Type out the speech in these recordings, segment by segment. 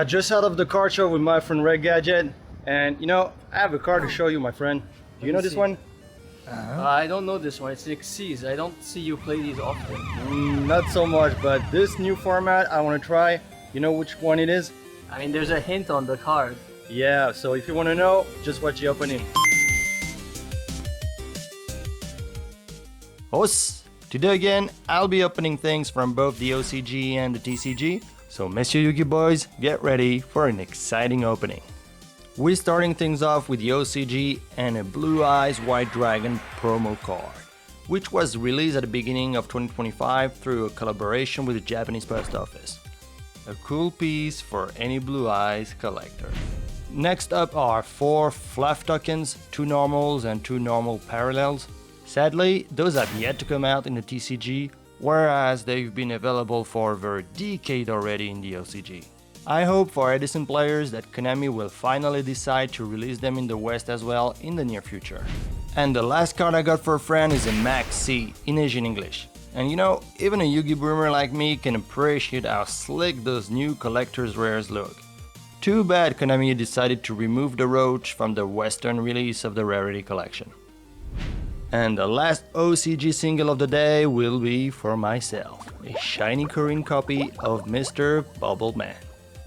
Just out of the card show with my friend Red Gadget, and I have a card to show you, my friend. Do you know this one? I don't know this one. It's Xyz. I don't see you play these often. Not so much, but this new format I want to try. You know which one it is? I mean, there's a hint on the card. Yeah, so if you want to know, just watch the opening. Hosts, today again, I'll be opening things from both the OCG and the TCG. So Monsieur Yugi boys, get ready for an exciting opening. We're starting things off with the OCG and a Blue Eyes White Dragon promo card, which was released at the beginning of 2025 through a collaboration with the Japanese post office. A cool piece for any Blue Eyes collector. Next up are 4 fluff tokens, 2 normals and 2 normal parallels. Sadly, those have yet to come out in the TCG, whereas they've been available for over a decade already in the OCG. I hope for Edison players that Konami will finally decide to release them in the West as well in the near future. And the last card I got for a friend is a Max C in Asian English. And even a Yugi boomer like me can appreciate how slick those new collector's rares look. Too bad Konami decided to remove the roach from the Western release of the Rarity collection. And the last OCG single of the day will be for myself, a shiny Korean copy of Mr. Bubble Man.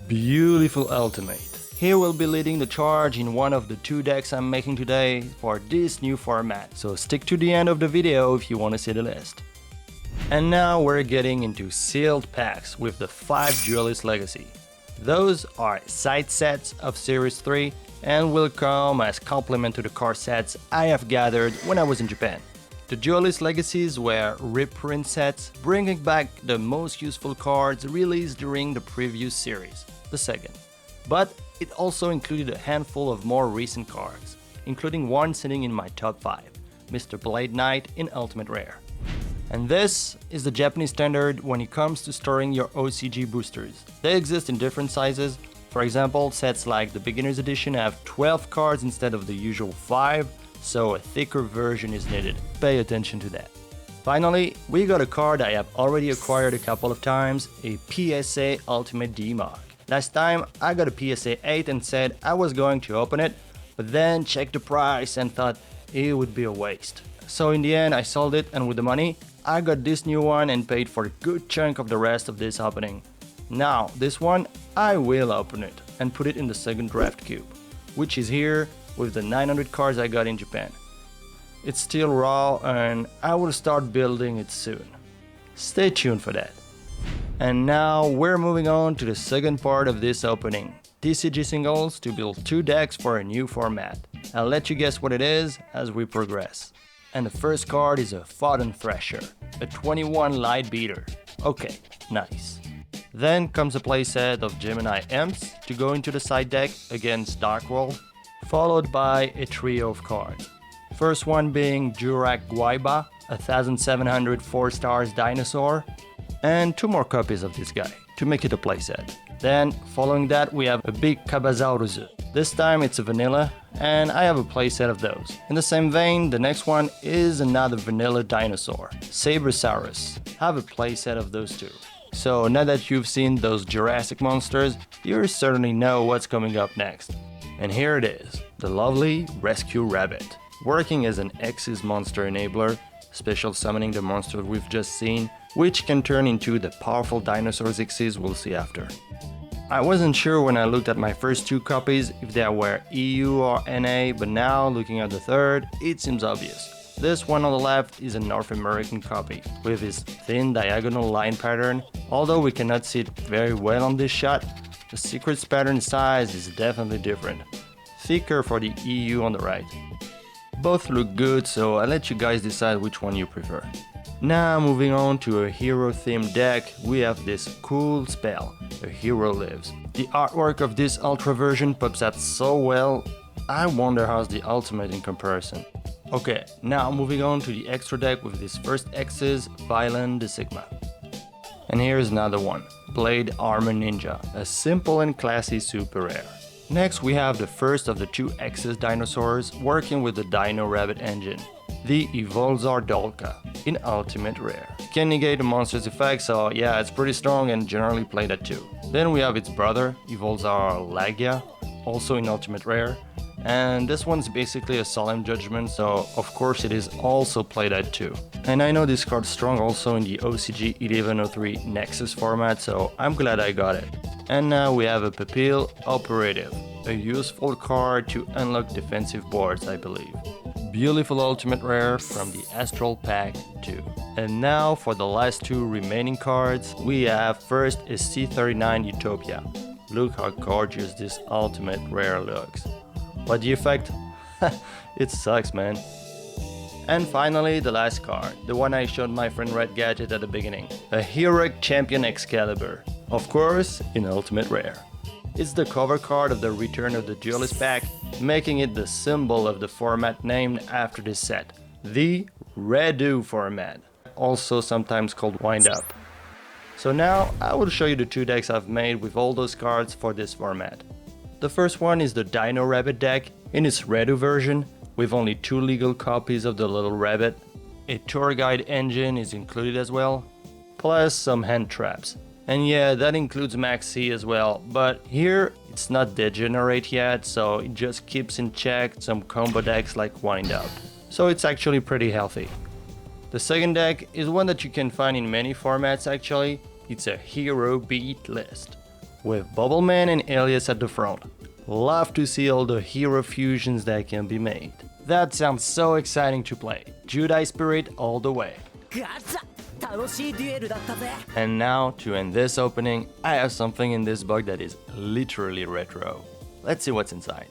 Beautiful ultimate. He will be leading the charge in one of the 2 decks I'm making today for this new format, so stick to the end of the video if you want to see the list. And now we're getting into sealed packs with the 5 Duelist Legacy. Those are side sets of Series 3 and will come as complement to the card sets I have gathered when I was in Japan. The Duelist Legacies were reprint sets, bringing back the most useful cards released during the previous series, the second. But it also included a handful of more recent cards, including one sitting in my top 5, Mr. Blade Knight in Ultimate Rare. And this is the Japanese standard when it comes to storing your OCG boosters. They exist in different sizes. For example, sets like the Beginner's Edition have 12 cards instead of the usual 5, so a thicker version is needed. Pay attention to that. Finally, we got a card I have already acquired a couple of times, a PSA Ultimate D-Mark. Last time I got a PSA 8 and said I was going to open it, but then checked the price and thought it would be a waste. So in the end I sold it, and with the money, I got this new one and paid for a good chunk of the rest of this opening. Now, this one, I will open it and put it in the second draft cube, which is here with the 900 cards I got in Japan. It's still raw and I will start building it soon. Stay tuned for that. And now we're moving on to the second part of this opening, TCG singles to build 2 decks for a new format. I'll let you guess what it is as we progress. And the first card is a Fodden Thrasher, a 21 light beater. Okay, nice. Then comes a playset of Gemini Imps to go into the side deck against Dark World, followed by a trio of cards. First one being Jurak Guaiba, a 1700 4 stars dinosaur, and 2 more copies of this guy to make it a playset. Then, following that, we have a big Kabazaurus. This time it's a vanilla, and I have a playset of those. In the same vein, the next one is another vanilla dinosaur, Sabrosaurus. I have a playset of those 2. So now that you've seen those Jurassic monsters, you certainly know what's coming up next. And here it is, the lovely Rescue Rabbit, working as an Xyz monster enabler, special summoning the monster we've just seen, which can turn into the powerful dinosaurs Xyz we'll see after. I wasn't sure when I looked at my first 2 copies if they were EU or NA, but now looking at the third, it seems obvious. This one on the left is a North American copy, with its thin diagonal line pattern. Although we cannot see it very well on this shot, the secret's pattern size is definitely different. Thicker for the EU on the right. Both look good, so I'll let you guys decide which one you prefer. Now moving on to a hero themed deck, we have this cool spell, A Hero Lives. The artwork of this ultra version pops out so well, I wonder how's the ultimate in comparison. Okay, now moving on to the extra deck with this first X's, Violin de Sigma. And here's another one, Blade Armor Ninja, a simple and classy super rare. Next we have the first of the 2 X's dinosaurs working with the Dino Rabbit engine, the Evolzar Dolka, in Ultimate Rare. Can negate a monster's effect, so yeah, it's pretty strong and generally played at 2. Then we have its brother, Evolzar Lagia, also in Ultimate Rare. And this one's basically a solemn judgment, so of course it is also played at 2. And I know this card's strong also in the OCG 1103 Nexus format, so I'm glad I got it. And now we have a Pupil Operative, a useful card to unlock defensive boards, I believe. Beautiful ultimate rare from the Astral Pack 2. And now for the last 2 remaining cards, we have first a C39 Utopia. Look how gorgeous this ultimate rare looks. But the effect? It sucks, man. And finally, the last card, the one I showed my friend Red Gadget at the beginning. A Heroic Champion Excalibur. Of course, in Ultimate Rare. It's the cover card of the Return of the Duelist pack, making it the symbol of the format named after this set. The REDU format, also sometimes called Wind Up. So now, I will show you the 2 decks I've made with all those cards for this format. The first one is the Dino Rabbit deck in its REDU version, with only 2 legal copies of the Little Rabbit. A tour guide engine is included as well, plus some hand traps. And yeah, that includes Max C as well, but here it's not degenerate yet, so it just keeps in check some combo decks like Wind Up. So it's actually pretty healthy. The second deck is one that you can find in many formats actually. It's a Hero Beat list, with Bubbleman and Alias at the front. Love to see all the hero fusions that can be made. That sounds so exciting to play. Judai Spirit all the way. And now, to end this opening, I have something in this box that is literally retro. Let's see what's inside.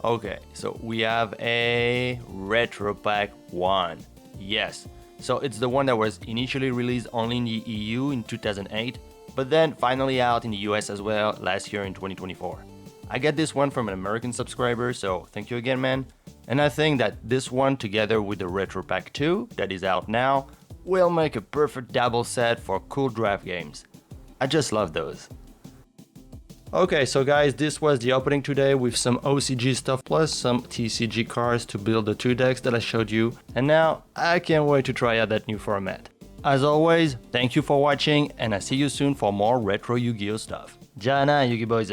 Okay, so we have a Retro Pack 1. Yes, so it's the one that was initially released only in the EU in 2008, but then finally out in the US as well last year in 2024. I got this one from an American subscriber, so thank you again, man. And I think that this one, together with the Retro Pack 2 that is out now, will make a perfect double set for cool draft games. I just love those. Okay, so guys, this was the opening today with some OCG stuff plus some TCG cards to build the 2 decks that I showed you. And now, I can't wait to try out that new format. As always, thank you for watching, and I see you soon for more retro Yu-Gi-Oh stuff. Ja na, Yu-Gi Boys!